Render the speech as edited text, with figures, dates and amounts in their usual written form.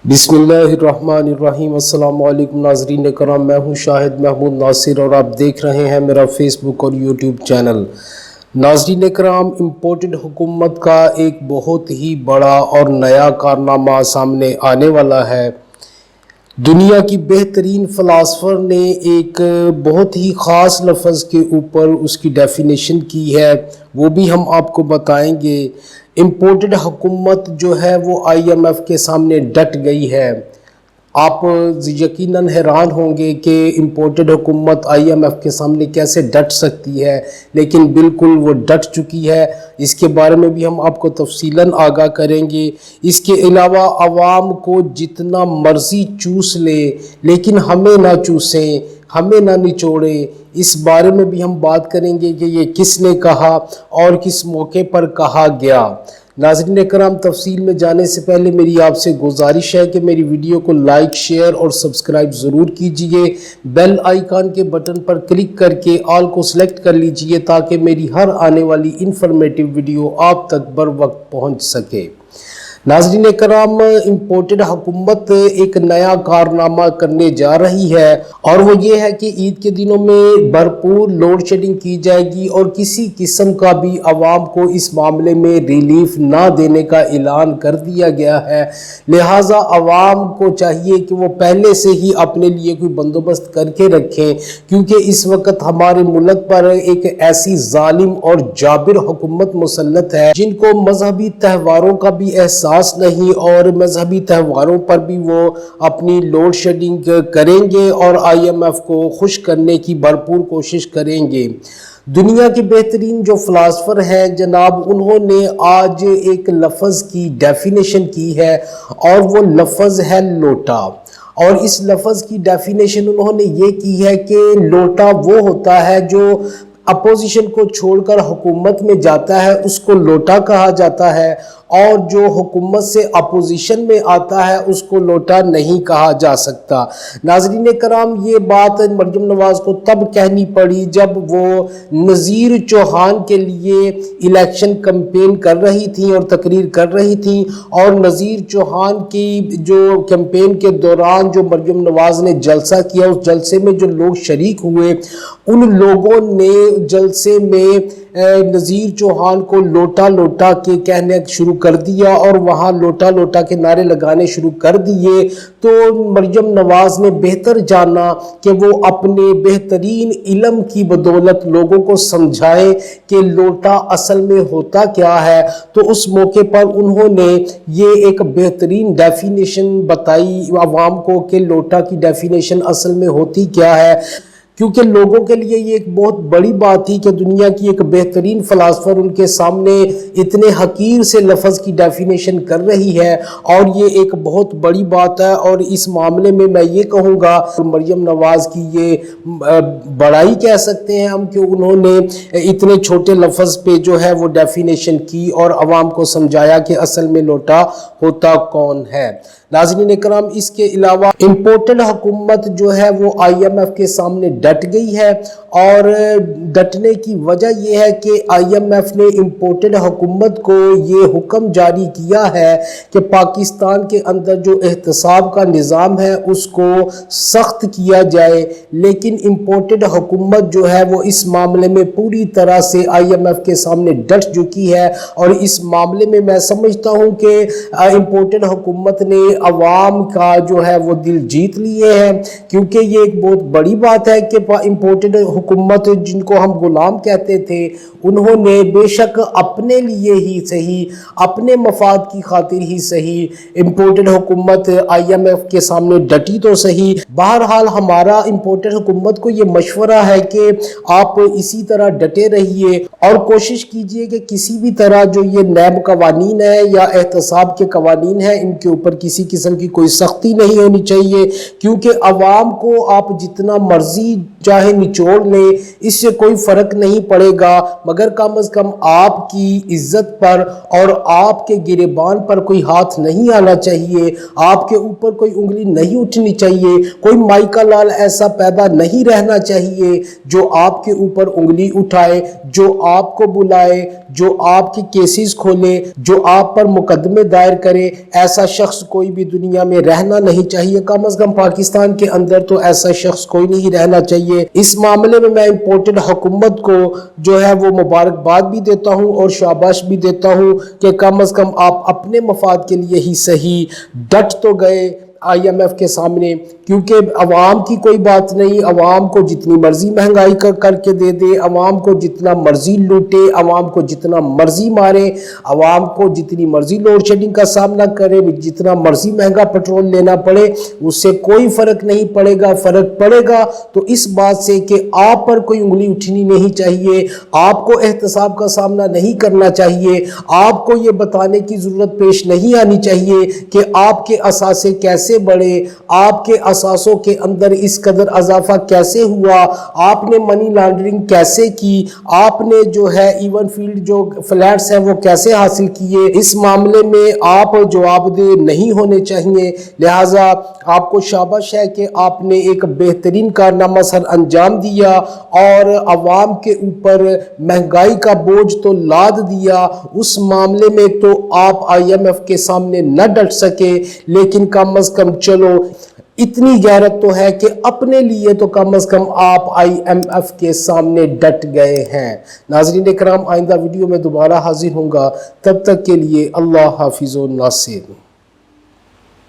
बिस्मिल्लाहिर्रहमानिर्रहीम। अस्सलाम वालेकुम नाज़रीन करम, मैं हूं शाहिद महमूद नासिर और आप देख रहे हैं मेरा फेसबुक और यूट्यूब चैनल। नाज़रीन करम, इम्पोर्टेड हुकूमत का एक बहुत ही बड़ा और नया कारनामा सामने आने वाला है। दुनिया की बेहतरीन फ़िलासफ़र ने एक बहुत ही ख़ास लफ्ज़ के ऊपर उसकी डेफिनेशन की है, वो भी हम आपको बताएंगे। इम्पोर्टेड हुकूमत जो है वो IMF के सामने डट गई है। आप यकीनन हैरान होंगे कि इम्पोर्टेड हुकूमत IMF के सामने कैसे डट सकती है, लेकिन बिल्कुल वो डट चुकी है। इसके बारे में भी हम आपको तफसीलन आगाह करेंगे। इसके अलावा आवाम को जितना मर्ज़ी चूस ले, लेकिन हमें ना चूसें, हमें ना निचोड़े, इस बारे में भी हम बात करेंगे कि ये किसने कहा और किस मौके पर कहा गया। नाज़रीन करम, तफसील में जाने से पहले मेरी आपसे गुजारिश है कि मेरी वीडियो को लाइक, शेयर और सब्सक्राइब ज़रूर कीजिए। बेल आइकन के बटन पर क्लिक करके ऑल को सिलेक्ट कर लीजिए ताकि मेरी हर आने वाली इंफॉर्मेटिव वीडियो आप तक बर वक्त पहुँच सके। नाज़रीन कराम, इम्पोर्टेड हुकूमत एक नया कारनामा करने जा रही है और वो ये है कि ईद के दिनों में भरपूर लोड शेडिंग की जाएगी और किसी किस्म का भी आवाम को इस मामले में रिलीफ ना देने का ऐलान कर दिया गया है। लिहाजा आवाम को चाहिए कि वो पहले से ही अपने लिए कोई बंदोबस्त करके रखें, क्योंकि इस वक्त हमारे मुल्क पर एक ऐसी जालिम और जाबिर हुकूमत मुसल्लत है जिनको मजहबी त्योहारों का भी एहसास नहीं और मजहबी त्योहारों पर भी वो अपनी लोड शेडिंग करेंगे और IMF को खुश करने की भरपूर कोशिश करेंगे। दुनिया के बेहतरीन जो फ़िलासफ़र हैं जनाब, उन्होंने आज एक लफ्ज़ की डेफिनेशन की है और वो लफ्ज़ है लोटा। और इस लफ्ज़ की डेफिनेशन उन्होंने ये की है कि लोटा वो होता है जो अपोजिशन को छोड़कर हुकूमत में जाता है, उसको लोटा कहा जाता है, और जो हुकूमत से अपोजिशन में आता है उसको लोटा नहीं कहा जा सकता। नाज़रीन कराम, ये बात मरियम नवाज़ को तब कहनी पड़ी जब वो नज़ीर चौहान के लिए इलेक्शन कैंपेन कर रही थी और तकरीर कर रही थी, और नज़ीर चौहान की जो कैंपेन के दौरान जो मरियम नवाज़ ने जलसा किया, उस जलसे में जो लोग शरीक हुए, उन लोगों ने जलसे में नज़ीर चौहान को लोटा लोटा के कहने शुरू कर दिया और वहाँ लोटा लोटा के नारे लगाने शुरू कर दिए। तो मरियम नवाज़ ने बेहतर जाना कि वो अपने बेहतरीन इल्म की बदौलत लोगों को समझाए कि लोटा असल में होता क्या है। तो उस मौके पर उन्होंने ये एक बेहतरीन डेफिनेशन बताई आवाम को कि लोटा की डेफिनेशन असल में होती क्या है, क्योंकि लोगों के लिए ये एक बहुत बड़ी बात थी कि दुनिया की एक बेहतरीन फ़िलासफ़र उनके सामने इतने हकीर से लफ्ज़ की डेफिनेशन कर रही है, और ये एक बहुत बड़ी बात है। और इस मामले में मैं ये कहूँगा मरियम नवाज़ की ये बड़ाई कह सकते हैं हम कि उन्होंने इतने छोटे लफ्ज़ पे जो है वो डेफिनेशन की और आवाम को समझाया कि असल में लोटा होता कौन है। नाज़रीन कराम, इसके अलावा इम्पोर्टेड हुकूमत जो है वो IMF के सामने डट गई है, और डटने की वजह यह है कि IMF ने इम्पोर्टेड हुकूमत को ये हुक्म जारी किया है कि पाकिस्तान के अंदर जो एहतसाब का निज़ाम है उसको सख्त किया जाए। लेकिन इम्पोर्टेड हुकूमत जो है वो इस मामले में पूरी तरह से IMF के सामने डट चुकी है, और इस मामले में मैं समझता हूँ कि इम्पोर्टेड हुकूमत ने अवाम का जो है वो दिल जीत लिए हैं, क्योंकि ये एक बहुत बड़ी बात है कि इम्पोर्टेड हुकूमत जिनको हम गुलाम कहते थे, उन्होंने बेशक अपने लिए ही सही, अपने मफाद की खातिर ही सही, इम्पोर्टेड हुकूमत IMF के सामने डटी तो सही। बहरहाल हमारा इम्पोर्टेड हुकूमत को ये मशवरा है कि आप इसी तरह डटे रहिए और कोशिश कीजिए कि किसी भी तरह जो ये नैब कवानीन है या एहतसाब के कवानीन है, इनके ऊपर किसी किस्म की कोई सख्ती नहीं होनी चाहिए, क्योंकि अवाम को आप जितना मर्जी چاہے نچوڑ لیں، اس سے کوئی فرق نہیں پڑے گا، مگر کم از کم آپ کی عزت پر اور آپ کے گریبان پر کوئی ہاتھ نہیں آنا چاہیے، آپ کے اوپر کوئی انگلی نہیں اٹھنی چاہیے، کوئی مائیکا لال ایسا پیدا نہیں رہنا چاہیے جو آپ کے اوپر انگلی اٹھائے، جو آپ کو بلائے، جو آپ کی کیسز کھولے، جو آپ پر مقدمے دائر کرے۔ ایسا شخص کوئی بھی دنیا میں رہنا نہیں چاہیے، کم از کم پاکستان کے اندر تو ایسا شخص کوئی نہیں رہنا چاہیے۔ اس معاملے میں امپورٹڈ حکومت کو جو ہے وہ مبارکباد بھی دیتا ہوں اور شاباش بھی دیتا ہوں کہ کم از کم آپ اپنے مفاد کے لیے ہی صحیح ڈٹ تو گئے آئی ایم ایف کے سامنے، کیونکہ عوام کی کوئی بات نہیں، عوام کو جتنی مرضی مہنگائی کر کے دے دے، عوام کو جتنا مرضی لوٹے، عوام کو جتنا مرضی مارے، عوام کو جتنی مرضی لوڈ شیڈنگ کا سامنا کرے، جتنا مرضی مہنگا پیٹرول لینا پڑے، اس سے کوئی فرق نہیں پڑے گا۔ فرق پڑے گا تو اس بات سے کہ آپ پر کوئی انگلی اٹھنی نہیں چاہیے، آپ کو احتساب کا سامنا نہیں کرنا چاہیے، آپ کو یہ بتانے کی ضرورت پیش نہیں آنی چاہیے کہ آپ کے اثاثے کیسے بڑھے، آپ کے اثاثوں کے اندر اس قدر اضافہ کیسے ہوا، آپ نے منی لانڈرنگ کیسے کی، آپ نے جو ہے ایون فیلڈ جو فلیٹس ہیں وہ کیسے حاصل کیے۔ اس معاملے میں آپ جواب دہ نہیں ہونے چاہیے، لہٰذا آپ کو شاباش ہے کہ آپ نے ایک بہترین کارنامہ سر انجام دیا اور عوام کے اوپر مہنگائی کا بوجھ تو لاد دیا۔ اس معاملے میں تو آپ آئی ایم ایف کے سامنے نہ ڈٹ سکے، لیکن کم از کم چلو اتنی غیرت تو ہے کہ اپنے لیے تو کم از کم آپ آئی ایم ایف کے سامنے ڈٹ گئے ہیں۔ ناظرین کرام، آئندہ ویڈیو میں دوبارہ حاضر ہوں گا، تب تک کے لیے اللہ حافظ و ناصر۔